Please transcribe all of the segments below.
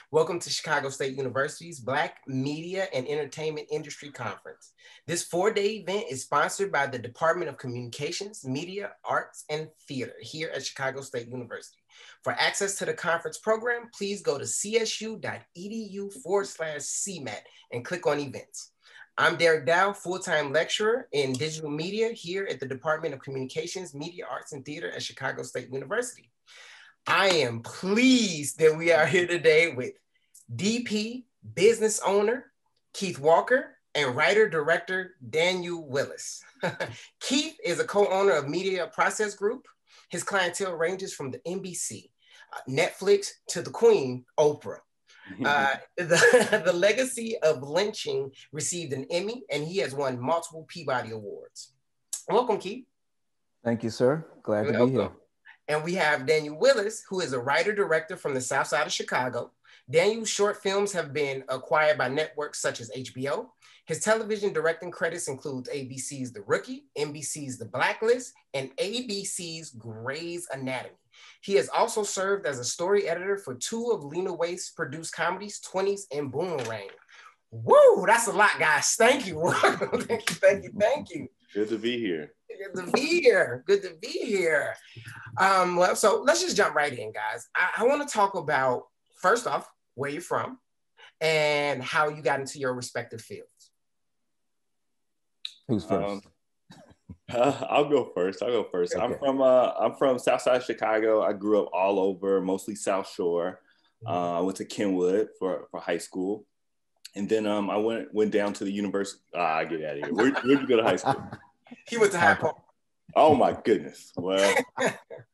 Welcome to Chicago State University's Black Media and Entertainment Industry Conference. This four-day event is sponsored by the Department of Communications, Media, Arts, and Theater here at Chicago State University. For access to the conference program, please go to csu.edu/CMAT and click on events. I'm Derek Dow, full-time lecturer in digital media here at the Department of Communications, Media, Arts, and Theater at Chicago State University. I am pleased that we are here today with DP, business owner, Keith Walker, and writer-director Daniel Willis. Keith is a co-owner of Media Process Group. His clientele ranges from the NBC, Netflix, to the Queen, Oprah. The legacy of lynching received an Emmy, and he has won multiple Peabody Awards. Welcome, Keith. Thank you, sir. Glad to be here. And we have Daniel Willis, who is a writer-director from the South Side of Chicago. Daniel's short films have been acquired by networks such as HBO. His television directing credits include ABC's The Rookie, NBC's The Blacklist, and ABC's Grey's Anatomy. He has also served as a story editor for two of Lena Waithe's produced comedies, 20s and Boomerang. Woo, that's a lot, guys. Thank you. Thank you. Good to be here. Good to be here. Good to be here. Well, so let's just jump right in, guys. I want to talk about, first off, where you're from and how you got into your respective fields. Who's first? I'll go first. Okay. I'm from South Side Chicago. I grew up all over, mostly South Shore. I went to Kenwood for high school. And then I went down to the university. Get out of here. Where'd you go to high school? He went to Hyde Park. Oh my goodness. Well,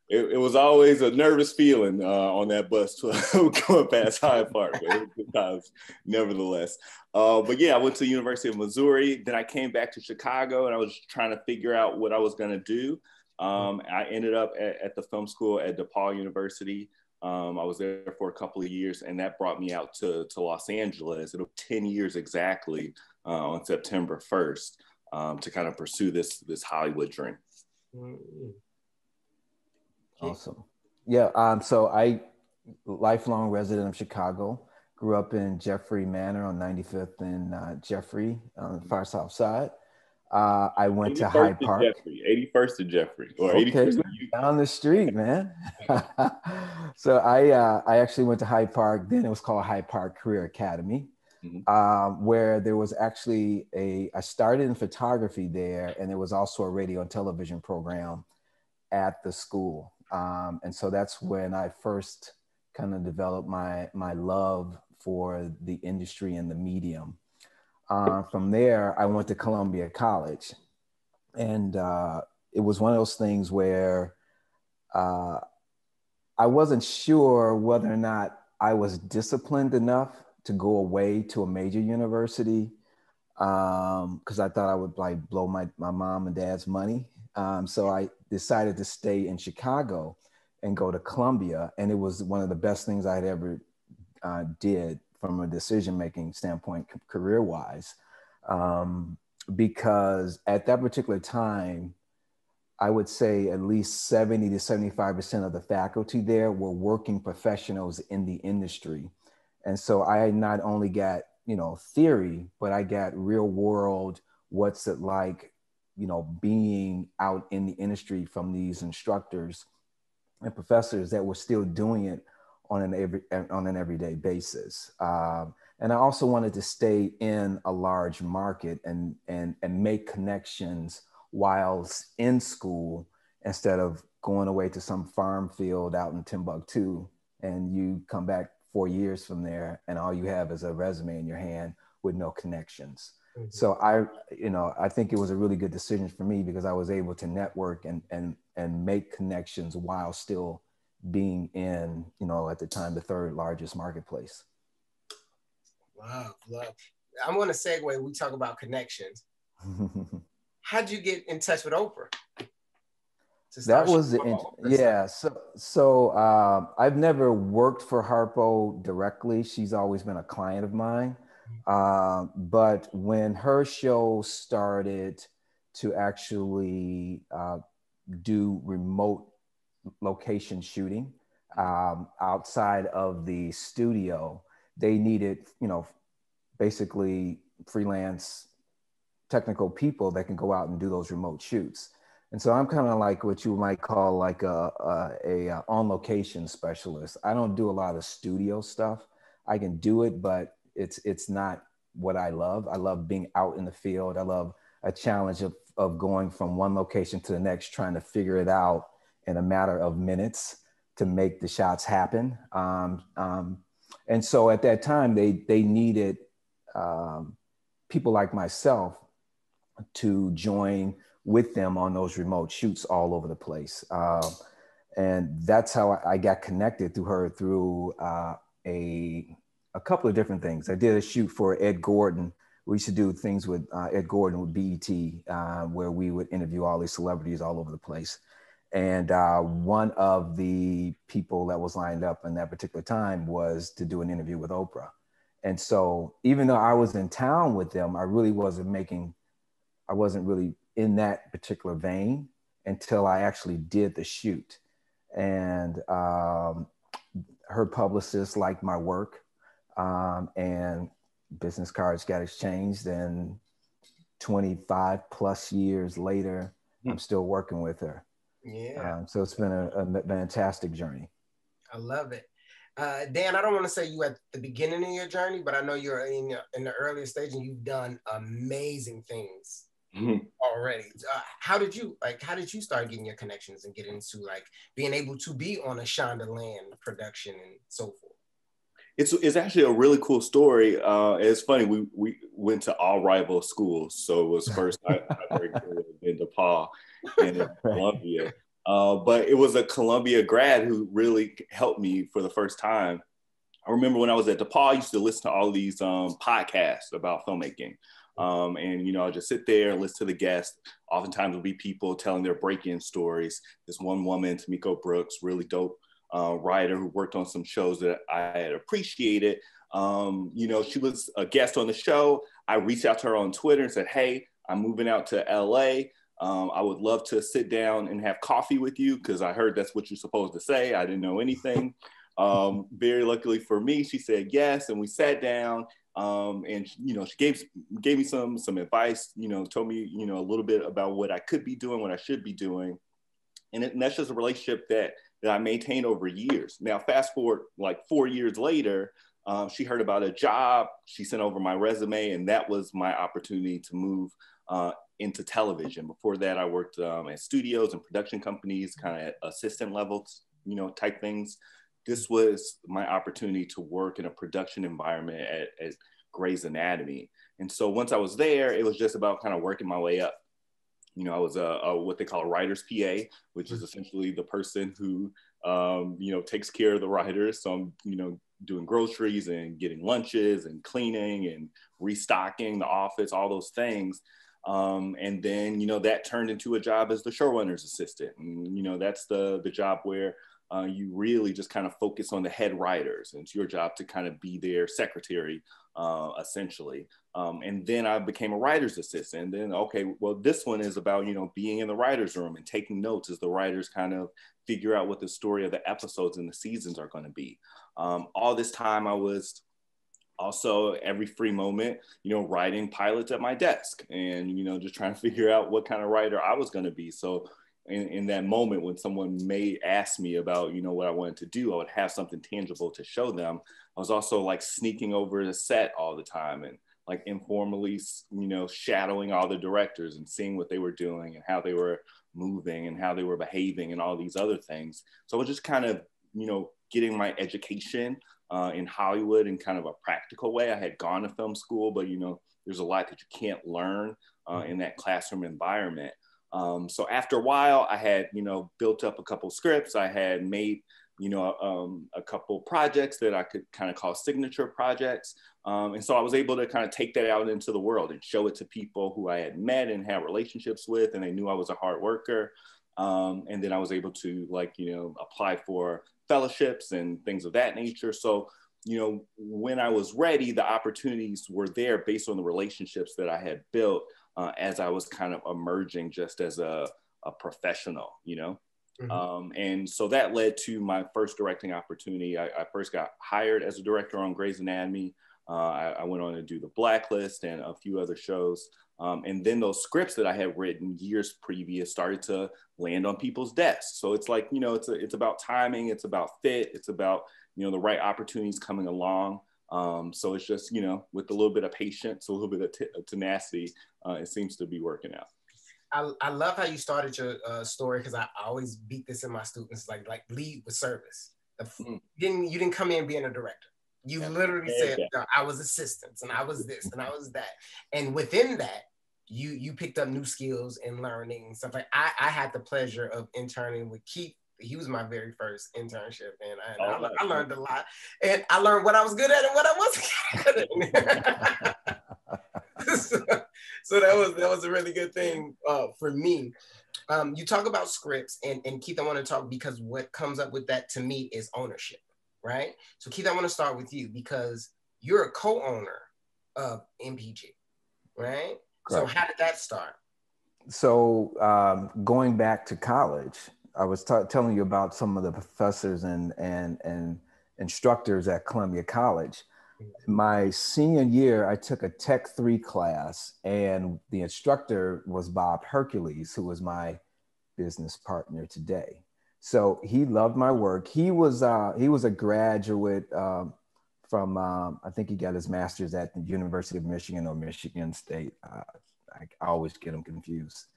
it was always a nervous feeling on that bus going past Hyde Park. But it was good times, nevertheless. But yeah, I went to the University of Missouri. Then I came back to Chicago and I was trying to figure out what I was going to do. I ended up at the film school at DePaul University. I was there for a couple of years, and that brought me out to Los Angeles. It'll 10 years exactly on September 1st to kind of pursue this Hollywood dream. Awesome. Yeah, so I, lifelong resident of Chicago, grew up in Jeffrey Manor on 95th and Jeffrey on the far south side. I went to Hyde Park. 81st to Jeffrey. Or okay, 81st down the street, man. So I actually went to Hyde Park. Then it was called Hyde Park Career Academy, where there was actually I started in photography there, and there was also a radio and television program at the school. And so that's when I first kind of developed my love for the industry and the medium. From there, I went to Columbia College, and it was one of those things where I wasn't sure whether or not I was disciplined enough to go away to a major university, because I thought I would like blow my mom and dad's money. So I decided to stay in Chicago and go to Columbia, and it was one of the best things I had ever did from a decision-making standpoint, career-wise, because at that particular time, I would say at least 70 to 75% of the faculty there were working professionals in the industry. And so I not only got, theory, but I got real world, what's it like, being out in the industry from these instructors and professors that were still doing it on an everyday basis. And I also wanted to stay in a large market and make connections whilst in school, instead of going away to some farm field out in Timbuktu and you come back 4 years from there and all you have is a resume in your hand with no connections. Mm-hmm. So I think it was a really good decision for me, because I was able to network and make connections while still being in, at the time, the third largest marketplace. Wow. I'm going to segue. We talk about connections. How'd you get in touch with Oprah? That was So I've never worked for Harpo directly. She's always been a client of mine. But when her show started to actually do remote location shooting outside of the studio, they needed, basically freelance technical people that can go out and do those remote shoots. And so I'm kind of like what you might call like a on location specialist. I don't do a lot of studio stuff. I can do it, but it's not what I love. I love being out in the field. I love a challenge of going from one location to the next, trying to figure it out in a matter of minutes to make the shots happen. And so at that time, they needed people like myself to join with them on those remote shoots all over the place. And that's how I got connected through her through a couple of different things. I did a shoot for Ed Gordon. We used to do things with Ed Gordon with BET, where we would interview all these celebrities all over the place. And one of the people that was lined up in that particular time was to do an interview with Oprah. And so even though I was in town with them, I wasn't really in that particular vein until I actually did the shoot. And her publicist liked my work, and business cards got exchanged. And 25 plus years later, I'm still working with her. Yeah. So it's been a fantastic journey. I love it. Dan, I don't want to say you at the beginning of your journey, but I know you're in the earlier stage and you've done amazing things already. How did you start getting your connections and get into like being able to be on a Shonda Land production and so forth? It's actually a really cool story. It's funny, we went to all rival schools. So it was first I in DePaul and in Columbia. But it was a Columbia grad who really helped me for the first time. I remember when I was at DePaul, I used to listen to all these podcasts about filmmaking. And, I'll just sit there and listen to the guests. Oftentimes it'll be people telling their break-in stories. This one woman, Tamiko Brooks, really dope writer who worked on some shows that I had appreciated. She was a guest on the show. I reached out to her on Twitter and said, hey, I'm moving out to LA. I would love to sit down and have coffee with you because I heard that's what you're supposed to say. I didn't know anything. Very luckily for me, she said yes, and we sat down. And she gave me some advice. Told me a little bit about what I could be doing, what I should be doing, and that's just a relationship that I maintained over years. Now, fast forward like 4 years later, she heard about a job. She sent over my resume, and that was my opportunity to move into television. Before that, I worked at studios and production companies, kind of at assistant levels, type things. This was my opportunity to work in a production environment at Grey's Anatomy. And so once I was there, it was just about kind of working my way up. I was what they call a writer's PA, which is essentially the person who, takes care of the writers. So I'm, doing groceries and getting lunches and cleaning and restocking the office, all those things. And then, that turned into a job as the showrunner's assistant. And, that's the job where you really just kind of focus on the head writers, and it's your job to kind of be their secretary, essentially. And then I became a writer's assistant. And then, okay, well, this one is about, being in the writer's room and taking notes as the writers kind of figure out what the story of the episodes and the seasons are going to be. All this time I was also every free moment, writing pilots at my desk and, just trying to figure out what kind of writer I was going to be. So in that moment when someone may ask me about, what I wanted to do, I would have something tangible to show them. I was also like sneaking over the set all the time and like informally, shadowing all the directors and seeing what they were doing and how they were moving and how they were behaving and all these other things. So I was just kind of, getting my education in Hollywood in kind of a practical way. I had gone to film school, but, there's a lot that you can't learn in that classroom environment. So after a while, I had, built up a couple scripts. I had made, a couple projects that I could kind of call signature projects. And so I was able to kind of take that out into the world and show it to people who I had met and had relationships with, and they knew I was a hard worker. And then I was able to apply for fellowships and things of that nature. So, when I was ready, the opportunities were there based on the relationships that I had built as I was kind of emerging just as a professional, And so that led to my first directing opportunity. I first got hired as a director on Grey's Anatomy. I went on to do The Blacklist and a few other shows. And then those scripts that I had written years previous started to land on people's desks. So it's like, it's about timing, it's about fit, it's about, the right opportunities coming along. So it's just, with a little bit of patience, a little bit of tenacity, it seems to be working out. I love how you started your story, because I always beat this in my students, like lead with service. You didn't come in being a director. You literally said, I was assistants and I was this and I was that. And within that, you picked up new skills and learning and stuff. Like I had the pleasure of interning with Keith. He was my very first internship, and I learned a lot. And I learned what I was good at and what I wasn't good at. So that was a really good thing for me. You talk about scripts, and Keith, I want to talk, because what comes up with that to me is ownership, right? So Keith, I want to start with you, because you're a co-owner of MPG, right? Correct. So how did that start? So going back to college, I was telling you about some of the professors and instructors at Columbia College. My senior year, I took a Tech 3 class, and the instructor was Bob Hercules, who was my business partner today. So he loved my work. He was a graduate from, I think he got his master's at the University of Michigan or Michigan State. I always get them confused.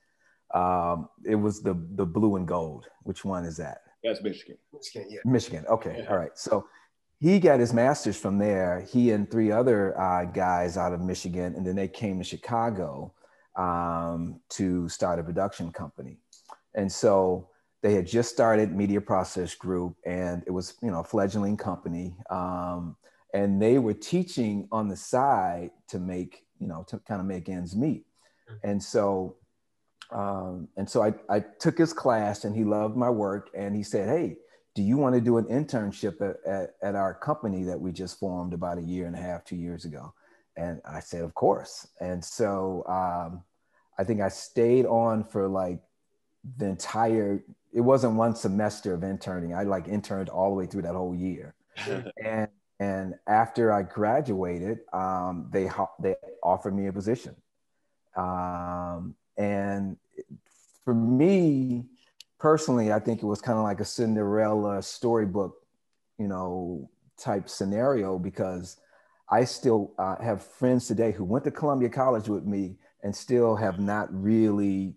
It was the blue and gold. Which one is that? That's Michigan. Michigan, yeah. Michigan, okay, yeah. All right. So he got his master's from there, he and 3 other guys out of Michigan, and then they came to Chicago to start a production company. And so they had just started Media Process Group, and it was, a fledgling company. And they were teaching on the side to make, to kind of make ends meet. And so I took his class, and he loved my work, and he said, "Hey, do you want to do an internship at our company that we just formed about 1.5 years, 2 years ago?" And I said, "Of course." And so I think I stayed on for like the entire, it wasn't one semester of interning. I interned all the way through that whole year. And after I graduated, they offered me a position. And for me, personally, I think it was kind of like a Cinderella storybook, type scenario, because I still have friends today who went to Columbia College with me and still have not really,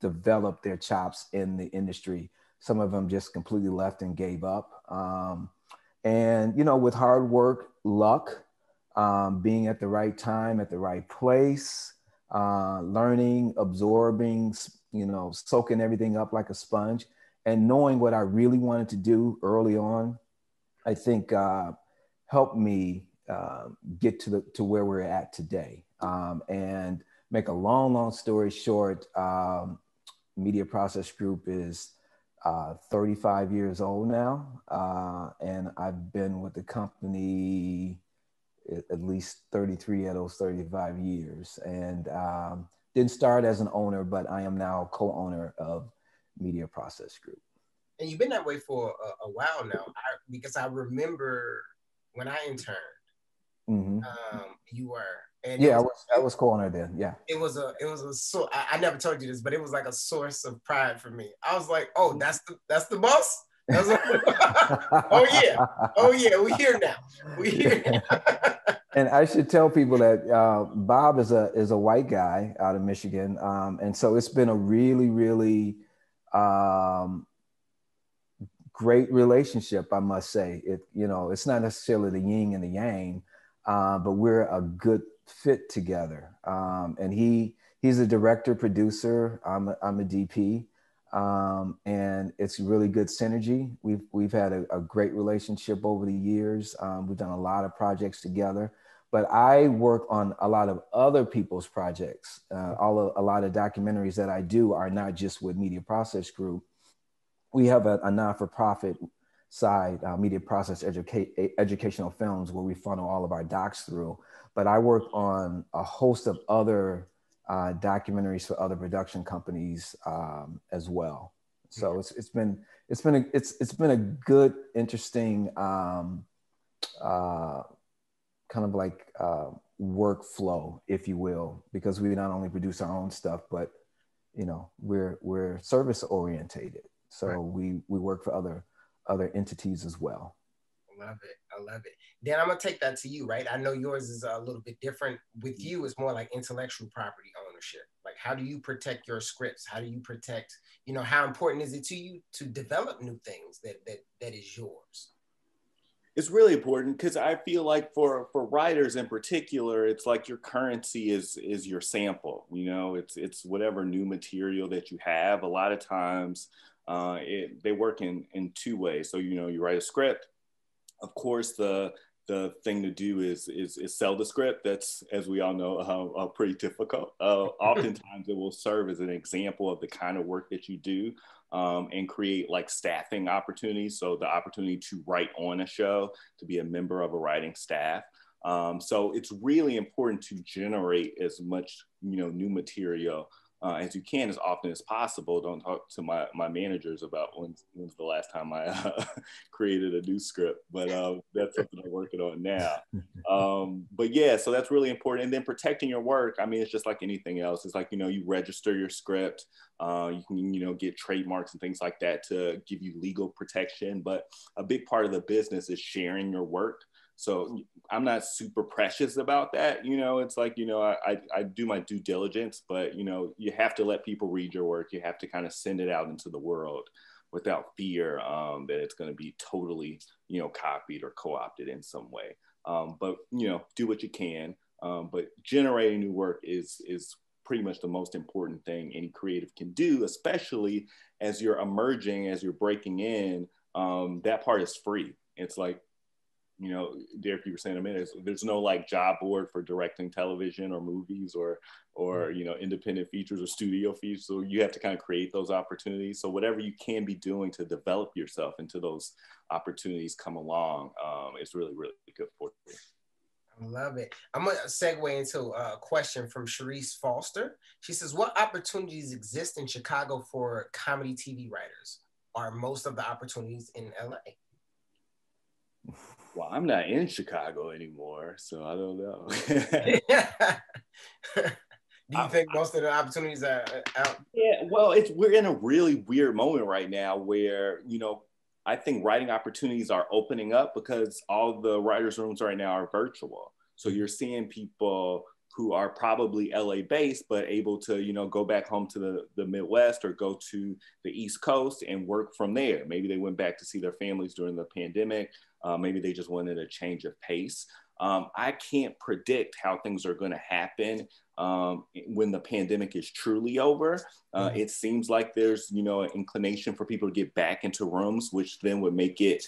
developed their chops in the industry. Some of them just completely left and gave up. And, with hard work, luck, being at the right time, at the right place, learning, absorbing, soaking everything up like a sponge, and knowing what I really wanted to do early on, I think helped me get to where we're at today. And make a long story short, Media Process Group is 35 years old now. And I've been with the company at least 33 of those 35 years. And didn't start as an owner, but I am now co-owner of Media Process Group. And you've been that way for a while now, because I remember when I interned, you were. And yeah, I was co-owner then. Yeah. It was a so I never told you this, but it was like a source of pride for me. I was like, oh, that's the boss. Oh yeah, we're here now. And I should tell people that Bob is a white guy out of Michigan, and so it's been a really, really great relationship, I must say. It's not necessarily the yin and the yang, but we're a good fit together. And he's a director, producer. I'm a DP. And it's really good synergy. We've had a great relationship over the years. We've done a lot of projects together, but I work on a lot of other people's projects. A lot of documentaries that I do are not just with Media Process Group. We have a not-for-profit side, Media Process Educational Films, where we funnel all of our docs through. But I work on a host of other documentaries for other production companies as well. So it's been a good, interesting kind of like workflow, if you will, because we not only produce our own stuff, but we're service orientated. So Right. we work for other entities as well. I love it. I love it. Dan, I'm gonna take that to you, right? I know yours is a little bit different. With you, it's more like intellectual property ownership. Like, how do you protect your scripts? How do you protect, how important is it to you to develop new things that is yours? It's really important because I feel like for writers in particular, it's like your currency is your sample. It's whatever new material that you have. A lot of times, they work in two ways. So you write a script. Of course, the thing to do is sell the script. That's, as we all know, pretty difficult. Oftentimes, it will serve as an example of the kind of work that you do. And create like staffing opportunities. So the opportunity to write on a show, to be a member of a writing staff. So it's really important to generate as much, new material as you can, as often as possible. Don't talk to my managers about when's the last time I created a new script, but that's something I'm working on now. But yeah, so that's really important. And then protecting your work, I mean, it's just like anything else. It's like, you register your script. You can, get trademarks and things like that to give you legal protection. But a big part of the business is sharing your work. So I'm not super precious about that. It's like, I do my due diligence, but, you have to let people read your work. You have to kind of send it out into the world without fear that it's going to be totally, copied or co-opted in some way. But, do what you can. But generating new work is pretty much the most important thing any creative can do, especially as you're emerging, as you're breaking in. That part is free. It's like, Derek, you were saying a minute, there's no like job board for directing television or movies or independent features or studio features. So you have to kind of create those opportunities. So whatever you can be doing to develop yourself into those opportunities come along, it's really, really good for you. I love it. I'm going to segue into a question from Sharice Foster. She says, what opportunities exist in Chicago for comedy TV writers? Are most of the opportunities in LA? Well, I'm not in Chicago anymore, so I don't know. Do you think most of the opportunities are out? Yeah, well, we're in a really weird moment right now where, I think writing opportunities are opening up because all the writers' rooms right now are virtual. So you're seeing people who are probably LA based, but able to, go back home to the Midwest or go to the East Coast and work from there. Maybe they went back to see their families during the pandemic. Maybe they just wanted a change of pace. I can't predict how things are going to happen when the pandemic is truly over. It seems like there's, an inclination for people to get back into rooms, which then would make it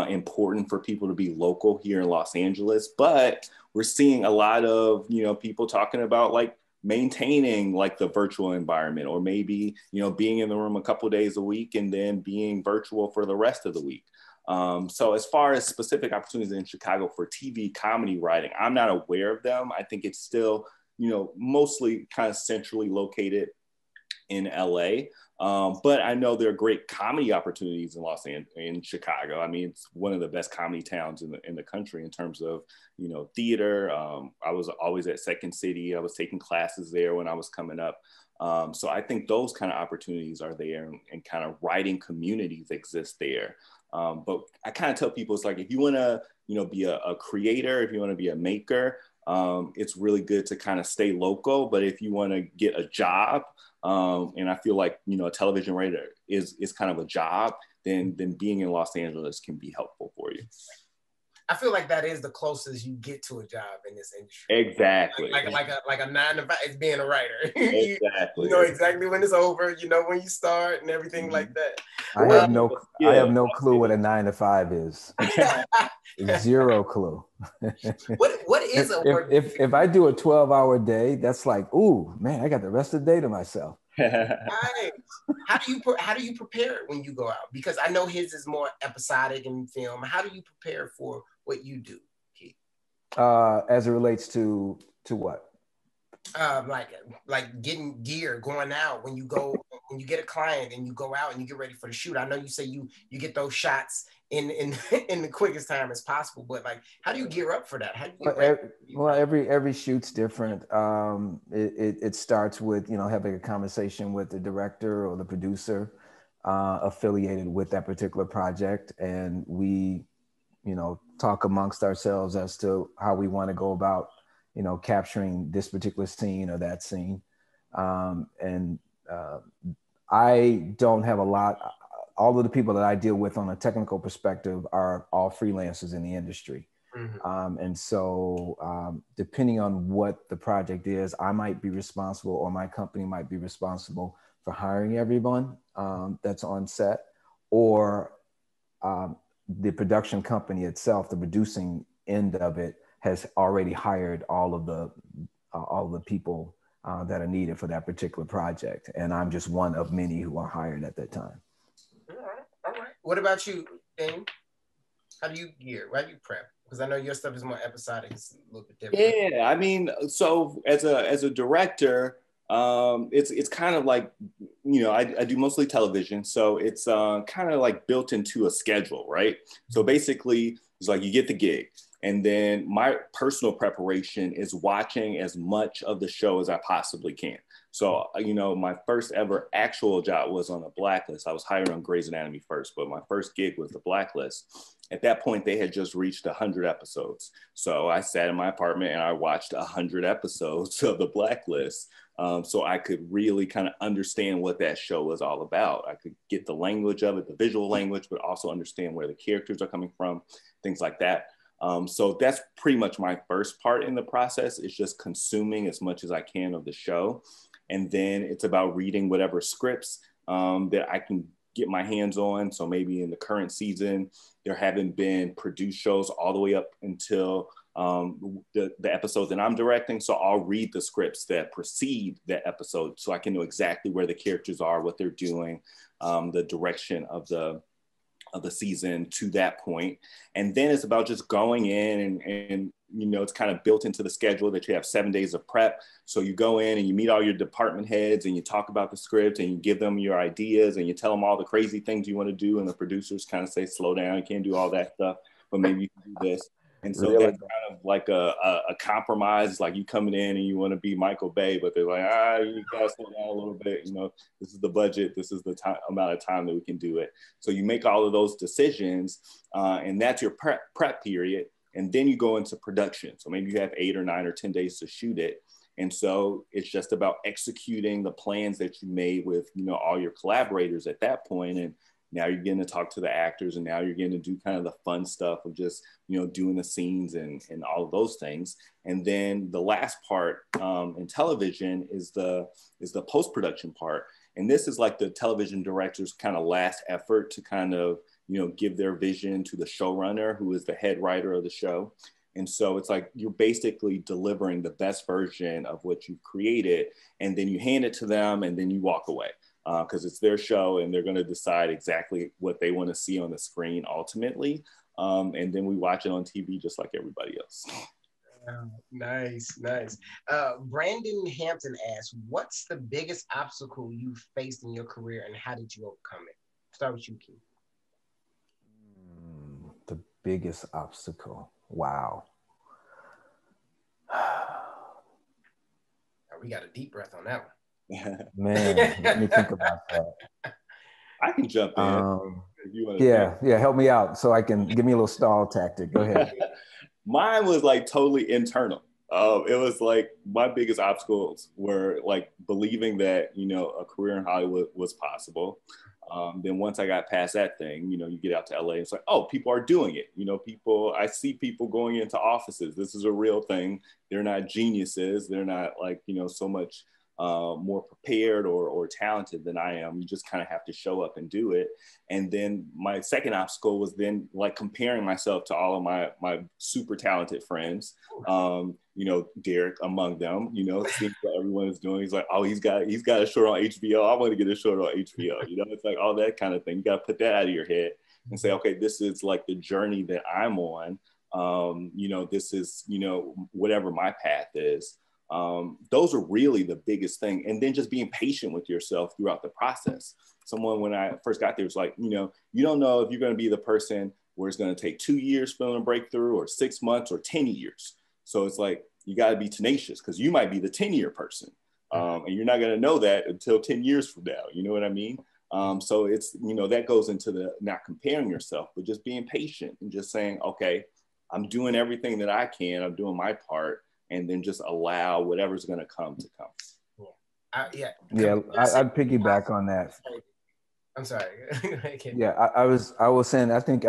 important for people to be local here in Los Angeles. But we're seeing a lot of, people talking about like maintaining like the virtual environment, or maybe, being in the room a couple of days a week and then being virtual for the rest of the week. So as far as specific opportunities in Chicago for TV comedy writing, I'm not aware of them. I think it's still, mostly kind of centrally located in LA. But I know there are great comedy opportunities in Chicago. I mean, it's one of the best comedy towns in the country in terms of, theater. I was always at Second City. I was taking classes there when I was coming up. So I think those kind of opportunities are there, and kind of writing communities exist there. But I kind of tell people, it's like, if you want to, be a creator, if you want to be a maker, it's really good to kind of stay local. But if you want to get a job, and I feel like, a television writer is kind of a job, then being in Los Angeles can be helpful for you. I feel like that is the closest you get to a job in this industry. Exactly. Like a 9 to 5 is being a writer. Exactly. You know exactly when it's over. You know when you start and everything like that. I have no clue what a 9 to 5 is. Zero clue. What is a work? If I do a 12-hour day, that's like, ooh, man, I got the rest of the day to myself. Right. How do you prepare when you go out? Because I know his is more episodic in film. How do you prepare for what you do, Keith? As it relates to what? like getting gear, going out when you get a client and you go out and you get ready for the shoot. I know you say you get those shots in in the quickest time as possible, but like, how do you gear up for that? How do you get ready? Well, every shoot's different. It starts with, you know, having a conversation with the director or the producer affiliated with that particular project, and we, you know, talk amongst ourselves as to how we want to go about, you know, capturing this particular scene or that scene. And I don't have a lot. All of the people that I deal with on a technical perspective are all freelancers in the industry. Mm-hmm. And so depending on what the project is, I might be responsible, or my company might be responsible for hiring everyone that's on set, or the production company itself, the producing end of it, has already hired all of the people that are needed for that particular project. And I'm just one of many who are hired at that time. All right. All right. What about you, Dane? How do you gear? How do you prep? Because I know your stuff is more episodic. It's a little bit different. Yeah, I mean, so as a director, it's kind of like, you know, I do mostly television, so it's kind of like built into a schedule, right? So basically, it's like you get the gig, and then my personal preparation is watching as much of the show as I possibly can. So, you know, my first ever actual job was on a Blacklist. I was hired on Grey's Anatomy first, but my first gig was the Blacklist. At that point, they had just reached 100 episodes. So I sat in my apartment and I watched 100 episodes of the Blacklist. So I could really kind of understand what that show was all about. I could get the language of it, the visual language, but also understand where the characters are coming from, things like that. So that's pretty much my first part in the process, is just consuming as much as I can of the show. And then it's about reading whatever scripts that I can get my hands on. So maybe in the current season, there haven't been produced shows all the way up until the episodes that I'm directing. So I'll read the scripts that precede that episode so I can know exactly where the characters are, what they're doing, the direction of the season to that point. And then it's about just going in and you know, it's kind of built into the schedule that you have 7 days of prep. So you go in and you meet all your department heads and you talk about the script and you give them your ideas and you tell them all the crazy things you want to do. And the producers kind of say, slow down, you can't do all that stuff, but maybe you can do this. And so Really? that's kind of like a compromise. It's like you coming in and you want to be Michael Bay, but they're like, you gotta slow down a little bit. You know, this is the budget. This is the amount of time that we can do it. So you make all of those decisions, and that's your prep period. And then you go into production. So maybe you have 8 or 9 or 10 days to shoot it. And so it's just about executing the plans that you made with, you know, all your collaborators at that point. And now you're getting to talk to the actors, and now you're getting to do kind of the fun stuff of just, you know, doing the scenes and all of those things. And then the last part in television is the post-production part. And this is like the television director's kind of last effort to kind of, you know, give their vision to the showrunner, who is the head writer of the show. And so it's like you're basically delivering the best version of what you've created, and then you hand it to them, and then you walk away because it's their show, and they're going to decide exactly what they want to see on the screen ultimately. And then we watch it on TV just like everybody else. Nice, nice. Brandon Hampton asks, what's the biggest obstacle you faced in your career and how did you overcome it? Start with you, Keith. The biggest obstacle. Wow. We got a deep breath on that one. Man, let me think about that. I can jump in. If you want to yeah, help me out so I can give me a little stall tactic. Go ahead. Mine was like totally internal. It was like my biggest obstacles were like believing that, you know, a career in Hollywood was possible. Then once I got past that thing, you know, you get out to LA, it's like, oh, people are doing it. You know, I see people going into offices. This is a real thing. They're not geniuses. They're not like, you know, so much more prepared or talented than I am. You just kind of have to show up and do it. And then my second obstacle was then like comparing myself to all of my super talented friends. You know, Derek among them, you know, seeing what everyone is doing. He's like, oh, he's got a short on HBO. I want to get a short on HBO. You know, it's like all that kind of thing. You got to put that out of your head and say, okay, this is like the journey that I'm on. You know, this is, you know, whatever my path is. Those are really the biggest thing. And then just being patient with yourself throughout the process. Someone, when I first got there, was like, you know, you don't know if you're going to be the person where it's going to take 2 years for them to break through, or 6 months, or 10 years. So it's like, you got to be tenacious, because you might be the 10-year person. And you're not going to know that until 10 years from now. You know what I mean? So it's, you know, that goes into the not comparing yourself, but just being patient and just saying, okay, I'm doing everything that I can. I'm doing my part, and then just allow whatever's going to come to come. I'd piggyback on that. I'm sorry. Yeah, I was saying, I think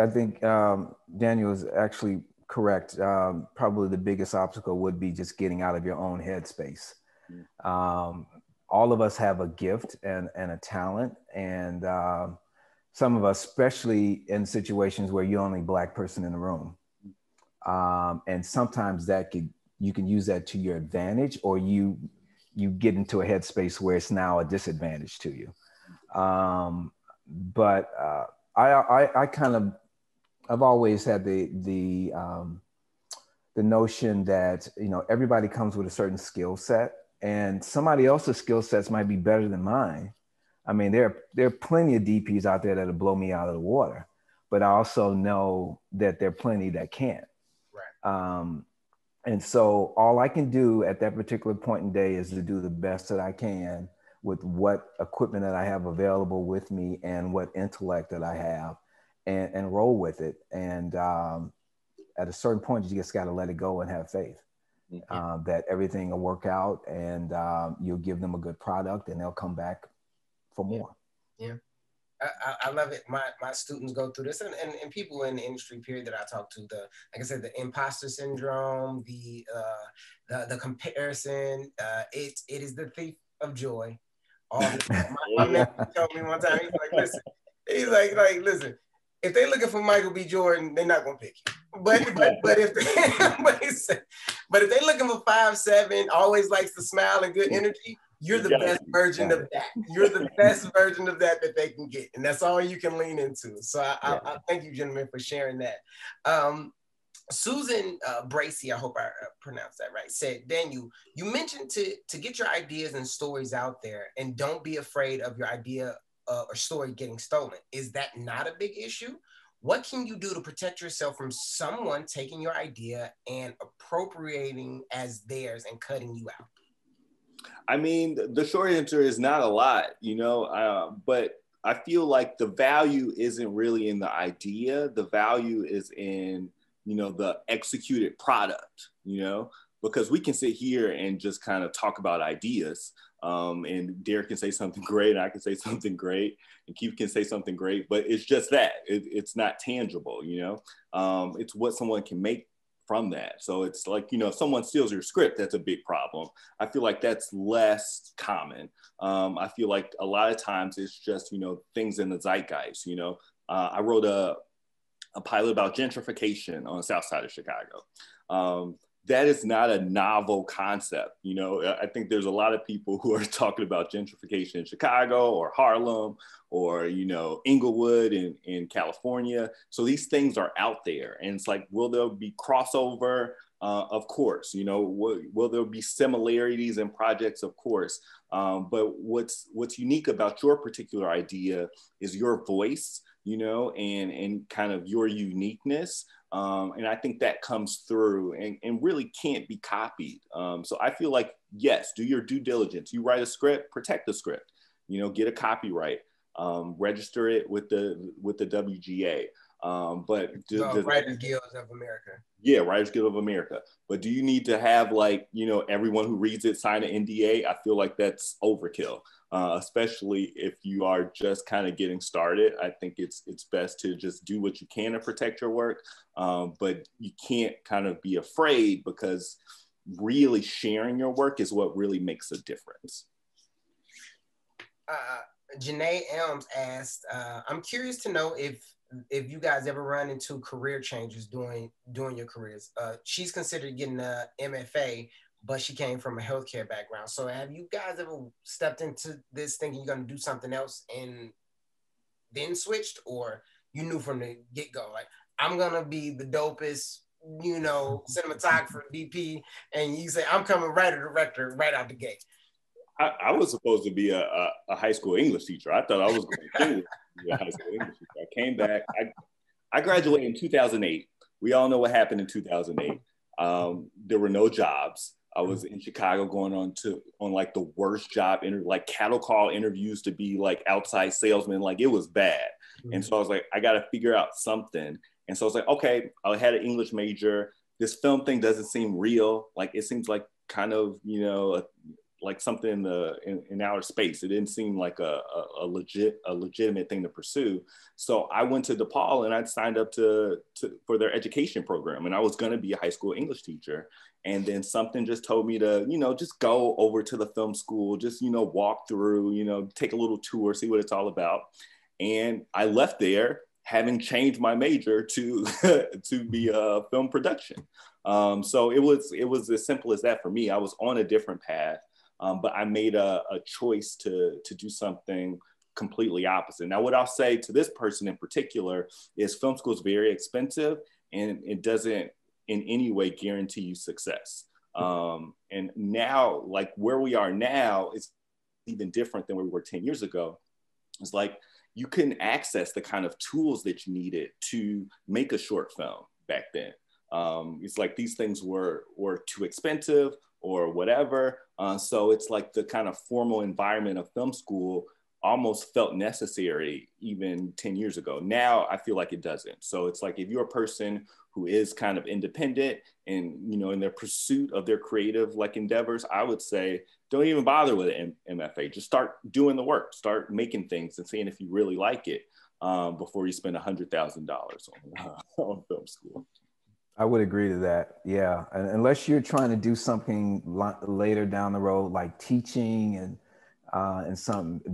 Daniel is actually correct. Probably the biggest obstacle would be just getting out of your own headspace. All of us have a gift and a talent, and some of us, especially in situations where you're only Black person in the room, and sometimes you can use that to your advantage, or you get into a headspace where it's now a disadvantage to you. But I've always had the notion that, you know, everybody comes with a certain skill set, and somebody else's skill sets might be better than mine. I mean, there are plenty of DPs out there that'll blow me out of the water, but I also know that there are plenty that can't. Right. And so all I can do at that particular point in day is to do the best that I can with what equipment that I have available with me and what intellect that I have, and roll with it. And at a certain point, you just got to let it go and have faith that everything will work out, and you'll give them a good product, and they'll come back for more. Yeah. I love it. My students go through this, and people in the industry period that I talk to, like I said, the imposter syndrome, the comparison, it is the thief of joy. My mentor told me one time, he's like, listen, if they're looking for Michael B. Jordan, they're not gonna pick you. But if they're looking for 5'7", always likes to smile and good energy, you're the best version of that. You're the best version of that they can get, and that's all you can lean into. So I thank you, gentlemen, for sharing that. Susan Bracy, I hope I pronounced that right, said, Daniel, you mentioned to get your ideas and stories out there, and don't be afraid of your idea or story getting stolen. Is that not a big issue? What can you do to protect yourself from someone taking your idea and appropriating as theirs and cutting you out? I mean, the short answer is not a lot, you know, but I feel like the value isn't really in the idea. The value is in, you know, the executed product, you know, because we can sit here and just kind of talk about ideas. And Derek can say something great, and I can say something great, and Keith can say something great, but it's just that it's not tangible, you know. It's what someone can make from that. So it's like, you know, if someone steals your script, that's a big problem. I feel like that's less common. I feel like a lot of times it's just, you know, things in the zeitgeist, you know. I wrote a pilot about gentrification on the south side of Chicago. That is not a novel concept. You know, I think there's a lot of people who are talking about gentrification in Chicago or Harlem or, you know, Inglewood in California. So these things are out there, and it's like, will there be crossover? Of course, you know, will there be similarities in projects? Of course. But what's unique about your particular idea is your voice, you know, and kind of your uniqueness. And I think that comes through and really can't be copied. So I feel like, yes, do your due diligence. You write a script, protect the script, you know, get a copyright, register it with the WGA. Writers Guild of America. Yeah, Writers Guild of America. But do you need to have, like, you know, everyone who reads it sign an NDA? I feel like that's overkill, especially if you are just kind of getting started. I think it's best to just do what you can to protect your work, but you can't kind of be afraid, because really sharing your work is what really makes a difference. Janae Elms asked, I'm curious to know if you guys ever run into career changes during your careers. She's considered getting a MFA, but she came from a healthcare background. So have you guys ever stepped into this thinking you're going to do something else and then switched, or you knew from the get-go, like, I'm going to be the dopest cinematographer, DP, and you say, I'm coming writer, director right out the gate? I was supposed to be a high school English teacher. I thought I was going to be a high school English teacher. I came back. I graduated in 2008. We all know what happened in 2008. There were no jobs. I was in Chicago going on like the worst job like cattle call interviews to be like outside salesman. Like it was bad. And so I was like, I got to figure out something. And so I was like, okay, I had an English major. This film thing doesn't seem real. Like it seems like kind of, like something in outer space. It didn't seem like a legitimate thing to pursue. So I went to DePaul and I signed up for their education program. And I was going to be a high school English teacher. And then something just told me to, just go over to the film school, just, walk through, take a little tour, see what it's all about. And I left there having changed my major to be film production. So it was as simple as that for me. I was on a different path. But I made a choice to do something completely opposite. Now, what I'll say to this person in particular is film school is very expensive and it doesn't in any way guarantee you success. And now, like where we are now is even different than where we were 10 years ago. It's like you couldn't access the kind of tools that you needed to make a short film back then. It's like these things were too expensive or whatever. So it's like the kind of formal environment of film school almost felt necessary even 10 years ago. Now I feel like it doesn't. So it's like if you're a person who is kind of independent and, in their pursuit of their creative like endeavors, I would say, don't even bother with an MFA. Just start doing the work, start making things and seeing if you really like it before you spend $100,000 on film school. I would agree to that. Yeah. And unless you're trying to do something later down the road, like teaching and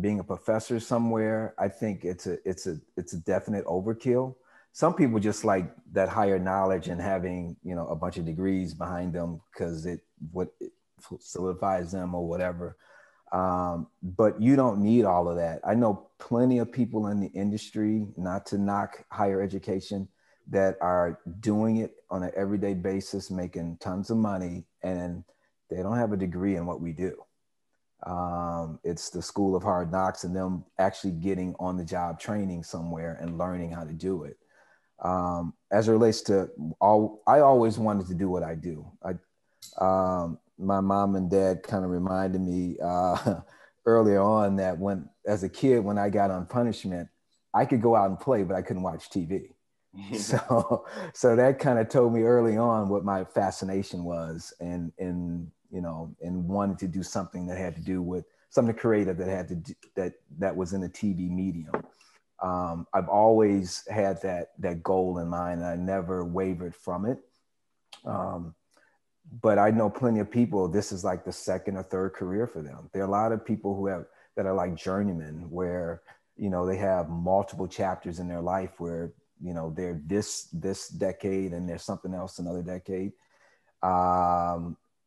being a professor somewhere, I think it's a definite overkill. Some people just like that higher knowledge and having, a bunch of degrees behind them because it solidifies them or whatever. But you don't need all of that. I know plenty of people in the industry, not to knock higher education, that are doing it on an everyday basis, making tons of money, and they don't have a degree in what we do. It's the school of hard knocks and them actually getting on the job training somewhere and learning how to do it. As it relates to I always wanted to do what I do. My mom and dad kind of reminded me earlier on that as a kid, when I got on punishment, I could go out and play, but I couldn't watch TV. So that kind of told me early on what my fascination was, and wanted to do something that had to do with something creative that was in the TV medium. I've always had that goal in mind, and I never wavered from it. But I know plenty of people, this is like the second or third career for them. There are a lot of people that are like journeymen, where they have multiple chapters in their life where they're this decade and there's something else another decade.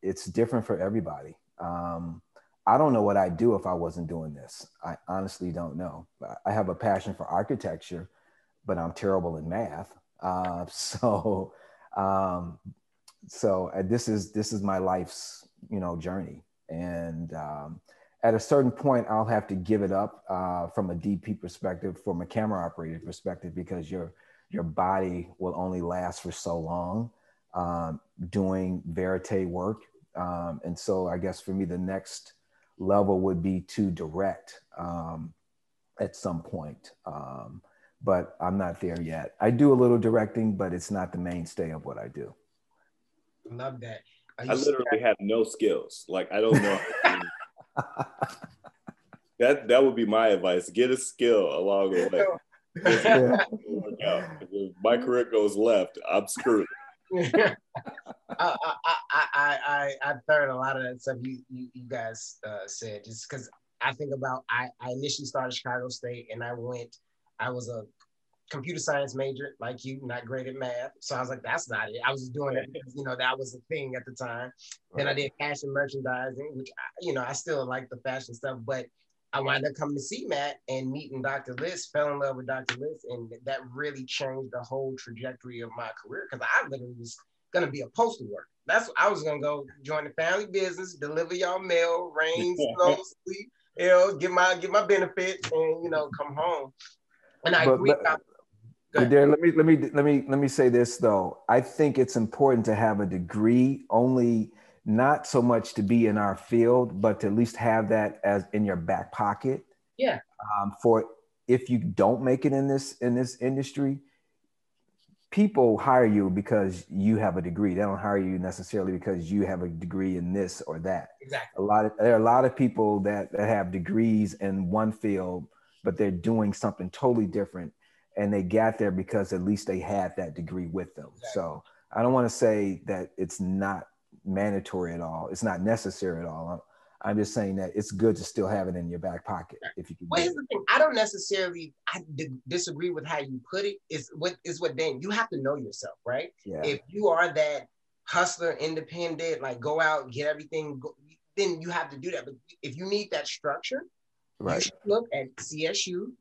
It's different for everybody. I don't know what I'd do if I wasn't doing this. I honestly don't know. I have a passion for architecture, but I'm terrible in math. So this is my life's journey, and at a certain point, I'll have to give it up from a DP perspective, from a camera operator perspective, because your body will only last for so long doing verite work. And so I guess for me, the next level would be to direct at some point. But I'm not there yet. I do a little directing, but it's not the mainstay of what I do. Love that. I literally have no skills. Like, I don't know. That would be my advice. Get a skill along the way. If my career goes left, I'm screwed. I've heard a lot of that stuff you guys said, just because I think about, I initially started Chicago State, and I was a computer science major like you, not great at math. So I was like, that's not it. I was doing it because, that was a thing at the time. Right. Then I did fashion merchandising, which, I still like the fashion stuff, but I wound up coming to CMAT and meeting Dr. Liss, fell in love with Dr. Liss, and that really changed the whole trajectory of my career, because I literally was gonna be a postal worker. That's what I was gonna go join the family business, deliver y'all mail, rain, snow, sleet, get my benefits, and come home. And I agree. But there, let me say this though. I think it's important to have a degree, only not so much to be in our field, but to at least have that as in your back pocket. Yeah. For if you don't make it in this industry, people hire you because you have a degree. They don't hire you necessarily because you have a degree in this or that. Exactly. There are a lot of people that have degrees in one field, but they're doing something totally different. And they got there because at least they had that degree with them. Exactly. So I don't want to say that it's not mandatory at all. It's not necessary at all. I'm just saying that it's good to still have it in your back pocket if you can. Well, here's the thing. I don't necessarily disagree with how you put it. Is what Dan, you have to know yourself, right? Yeah. If you are that hustler, independent, like go out, get everything, then you have to do that. But if you need that structure, right, you should look at csu.edu.com.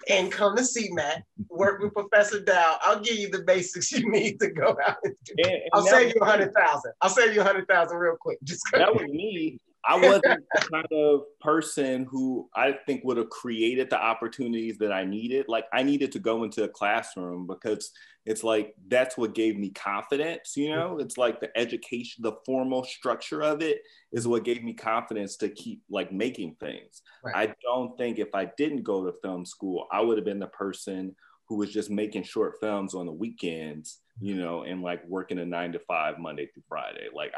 And come to CMAT, work with Professor Dow. I'll give you the basics you need to go out and do. I'll save you 100,000. I'll save you 100,000 real quick. That was me. I wasn't the kind of person who I think would have created the opportunities that I needed. Like I needed to go into a classroom because it's like, that's what gave me confidence, It's like the education, the formal structure of it is what gave me confidence to keep like making things. Right. I don't think if I didn't go to film school, I would have been the person who was just making short films on the weekends, and like working a 9 to 5 Monday through Friday. Like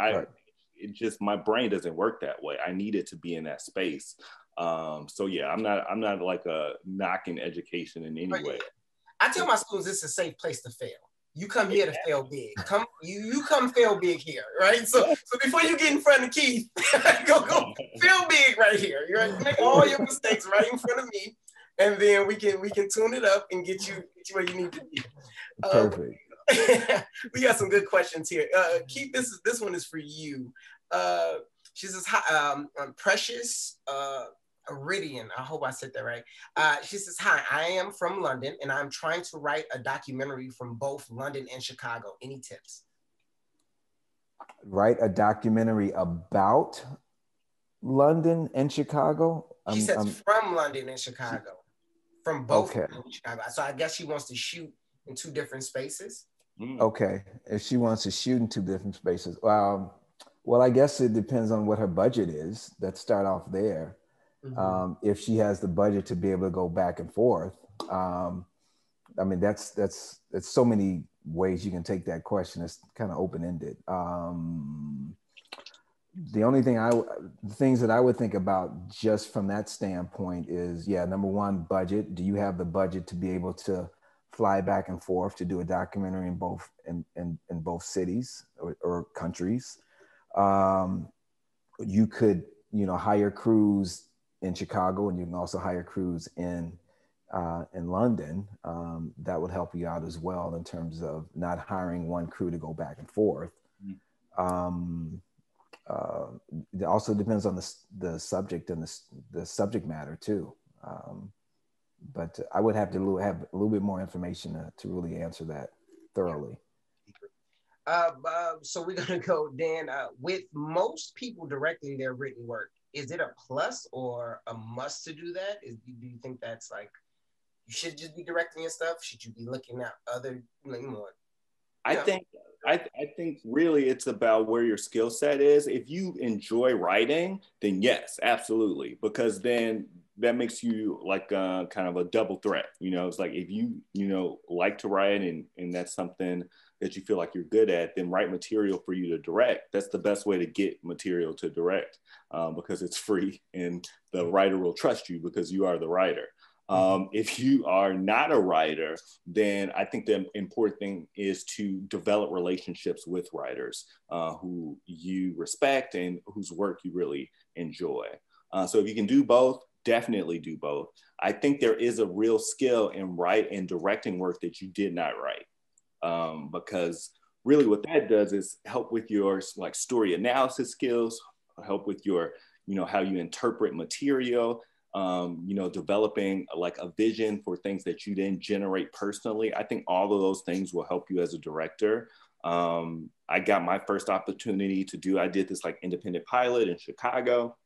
it just, my brain doesn't work that way. I needed to be in that space. So yeah, I'm not like a knocking education in any way. I tell my students it's a safe place to fail. You come here to fail big. You come fail big here, right? So before you get in front of Keith, go fail big right here. Right? Make all your mistakes right in front of me, and then we can tune it up and get you where you need to be. Perfect. We got some good questions here. Keith, this one is for you. She says, hi, Precious Iridian. I hope I said that right. She says, hi, I am from London and I'm trying to write a documentary from both London and Chicago. Any tips? Write a documentary about London and Chicago? She says from London and Chicago. From both London and Chicago. So I guess she wants to shoot in 2 different spaces. Okay, if she wants to shoot in 2 different spaces. Well, I guess it depends on what her budget is. Let's start off there. Mm-hmm. If she has the budget to be able to go back and forth, I mean, that's so many ways you can take that question. It's kind of open-ended. The only things that I would think about just from that standpoint is, number one, budget. Do you have the budget to be able to fly back and forth to do a documentary in both cities or countries? You could, hire crews in Chicago, and you can also hire crews in London. That would help you out as well in terms of not hiring one crew to go back and forth. It also depends on the subject and the subject matter too. But I would have to have a little bit more information to really answer that thoroughly. So we're gonna go, Dan. With most people directing their written work, is it a plus or a must to do that? Do you think that's like you should just be directing your stuff? Should you be looking at other more? I think really it's about where your skill set is. If you enjoy writing, then yes, absolutely, because then that makes you like kind of a double threat. It's like if you like to write and that's something that you feel like you're good at, then write material for you to direct. That's the best way to get material to direct because it's free and the writer will trust you because you are the writer. If you are not a writer, then I think the important thing is to develop relationships with writers who you respect and whose work you really enjoy. So if you can do both, definitely do both. I think there is a real skill in writing and directing work that you did not write. Because really what that does is help with your like story analysis skills, help with your, how you interpret material. developing like a vision for things that you then generate personally. I think all of those things will help you as a director. I got my first opportunity I did this like independent pilot in Chicago.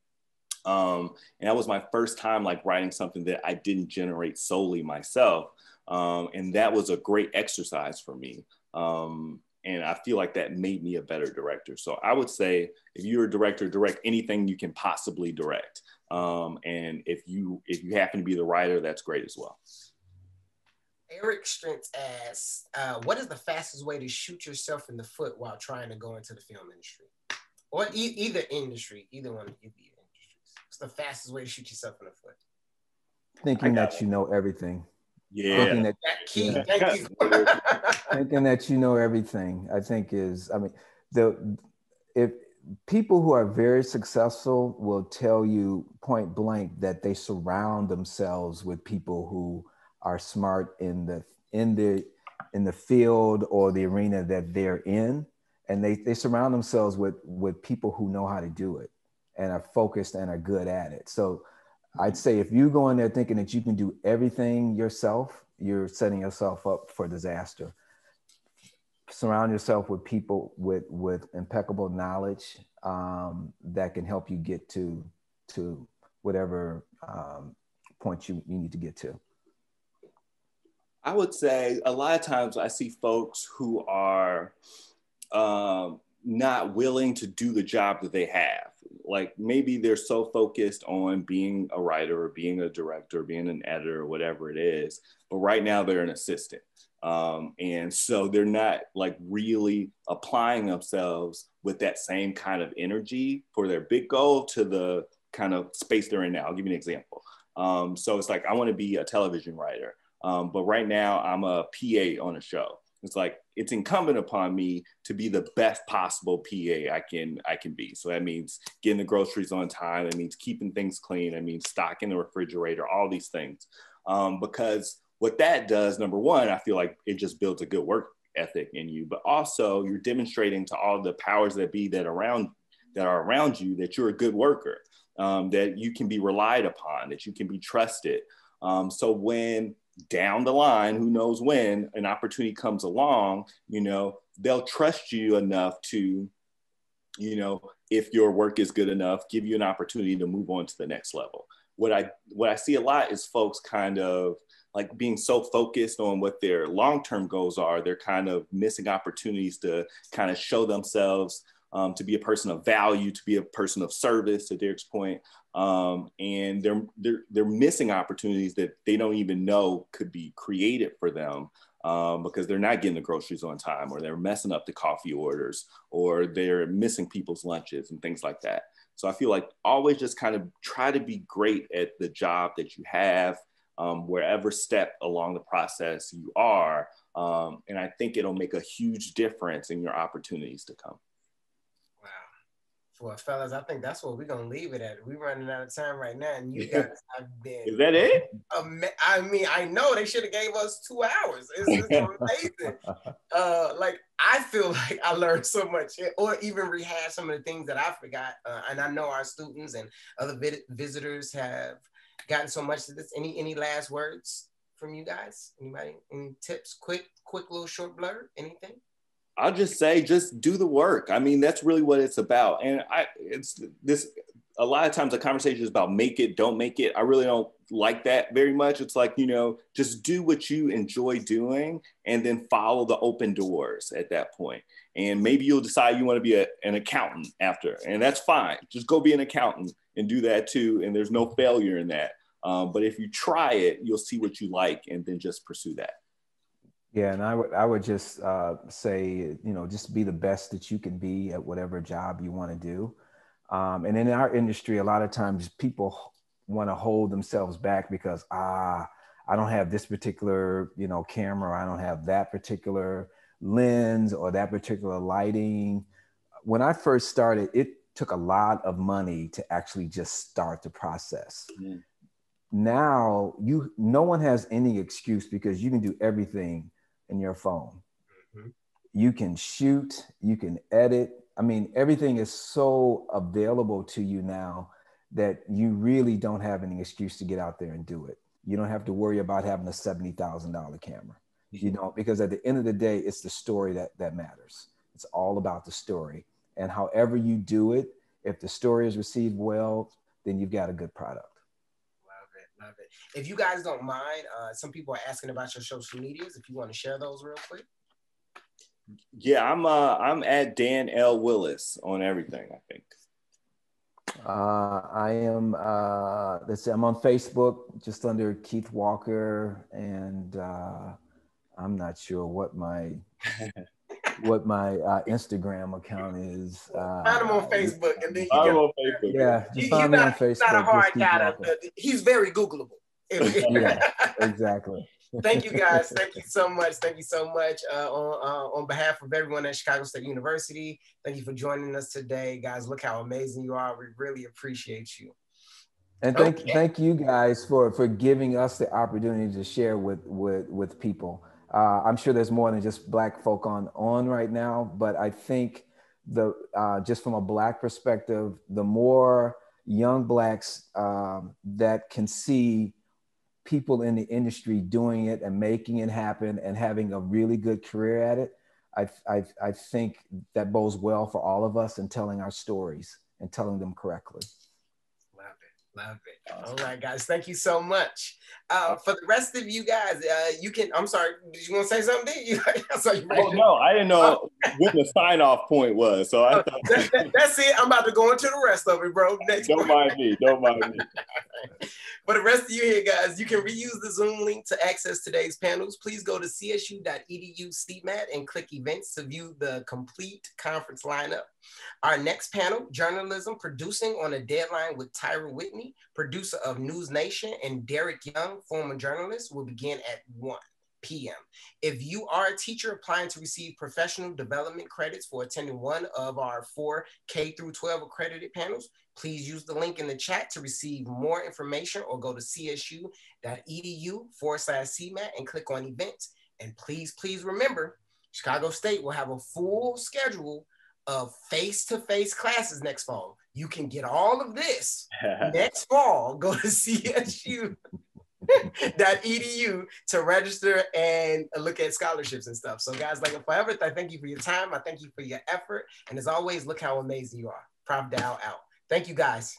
And that was my first time like writing something that I didn't generate solely myself. And that was a great exercise for me. And I feel like that made me a better director. So I would say if you're a director, direct anything you can possibly direct. And if you happen to be the writer, that's great as well. Eric Strength asks, what is the fastest way to shoot yourself in the foot while trying to go into the film industry? Or either industry, either one of the industries. What's the fastest way to shoot yourself in the foot? Thinking that you know everything. Yeah. Thinking that, key. yeah. Thank you. Thinking that you know everything, I think if people who are very successful will tell you point blank that they surround themselves with people who are smart in the field or the arena that they're in, and they surround themselves with people who know how to do it and are focused and are good at it. So I'd say if you go in there thinking that you can do everything yourself, you're setting yourself up for disaster. Surround yourself with people with impeccable knowledge that can help you get to whatever point you need to get to. I would say a lot of times I see folks who are not willing to do the job that they have. Like maybe they're so focused on being a writer or being a director, or being an editor or whatever it is, but right now they're an assistant. And so they're not like really applying themselves with that same kind of energy for their big goal to the kind of space they're in now. I'll give you an example. So it's like, I want to be a television writer. But right now I'm a PA on a show. It's like, it's incumbent upon me to be the best possible PA I can be. So that means getting the groceries on time. That means keeping things clean. That means stocking the refrigerator, all these things. Because what that does, number one, I feel like it just builds a good work ethic in you, but also you're demonstrating to all the powers that be that are around you that you're a good worker, that you can be relied upon, that you can be trusted. So when down the line, who knows when an opportunity comes along, they'll trust you enough to, if your work is good enough, give you an opportunity to move on to the next level. What I see a lot is folks kind of like being so focused on what their long-term goals are, they're kind of missing opportunities to kind of show themselves, to be a person of value, to be a person of service, to Derek's point. And they're missing opportunities that they don't even know could be created for them, because they're not getting the groceries on time, or they're messing up the coffee orders, or they're missing people's lunches and things like that. So I feel like always just kind of try to be great at the job that you have, wherever step along the process you are. And I think it'll make a huge difference in your opportunities to come. Well, fellas, I think that's what we're going to leave it at. We're running out of time right now, and you guys have been... Is that it? I mean, I know they should have gave us 2 hours. It's amazing. Like, I feel like I learned so much, or even rehash some of the things that I forgot. And I know our students and other visitors have gotten so much to this. Any last words from you guys? Anybody? Any tips? Quick little short blurb? Anything? I'll just say, just do the work. I mean, that's really what it's about. And a lot of times the conversation is about make it, don't make it. I really don't like that very much. It's like, just do what you enjoy doing and then follow the open doors at that point. And maybe you'll decide you want to be an accountant after, and that's fine. Just go be an accountant and do that too. And there's no failure in that. But if you try it, you'll see what you like and then just pursue that. Yeah, and I would just say, just be the best that you can be at whatever job you want to do. And in our industry, a lot of times people want to hold themselves back because, I don't have this particular, camera, I don't have that particular lens or that particular lighting. When I first started, it took a lot of money to actually just start the process. Mm-hmm. Now, no one has any excuse because you can do everything in your phone. Mm-hmm. You can shoot, you can edit. I mean, everything is so available to you now that you really don't have any excuse to get out there and do it. You don't have to worry about having a $70,000 camera. You know, because at the end of the day, it's the story that matters. It's all about the story. And however you do it, if the story is received well, then you've got a good product. Love it. If you guys don't mind, some people are asking about your social medias. If you want to share those real quick. Yeah, I'm at Dan L. Willis on everything, I think. I am, let's see, I'm on Facebook just under Keith Walker, and I'm not sure what my Instagram account is. Find him on Facebook, and then I'm on Facebook. Yeah, just find me on Facebook. He's not a hard guy. He's very Googleable. Yeah, exactly. Thank you guys. Thank you so much. Thank you so much. On behalf of everyone at Chicago State University, thank you for joining us today, guys. Look how amazing you are. We really appreciate you. And thank you guys for giving us the opportunity to share with people. I'm sure there's more than just Black folk on right now, but I think just from a Black perspective, the more young Blacks that can see people in the industry doing it and making it happen and having a really good career at it, I think that bodes well for all of us in telling our stories and telling them correctly. Love it. All right, guys. Thank you so much. For the rest of you guys, you can, I'm sorry, did you want to say something? I saw you oh, no, I didn't know what the sign-off point was. So I thought that's it. I'm about to go into the rest of it, bro. Next Don't mind me. For the rest of you here, guys, you can reuse the Zoom link to access today's panels. Please go to csu.edu/CMAT and click events to view the complete conference lineup. Our next panel, Journalism Producing on a Deadline with Tyra Whitney, producer of News Nation, and Derek Young, former journalist, will begin at 1 p.m. If you are a teacher applying to receive professional development credits for attending one of our 4 K-12 accredited panels, please use the link in the chat to receive more information or go to csu.edu/CMAT and click on events. And please remember, Chicago State will have a full schedule of face-to-face classes next fall. You can get all of this next fall. Go to CSU.edu to register and look at scholarships and stuff. So guys, like forever, I thank you for your time. I thank you for your effort. And as always, look how amazing you are. Prof Dow out. Thank you guys.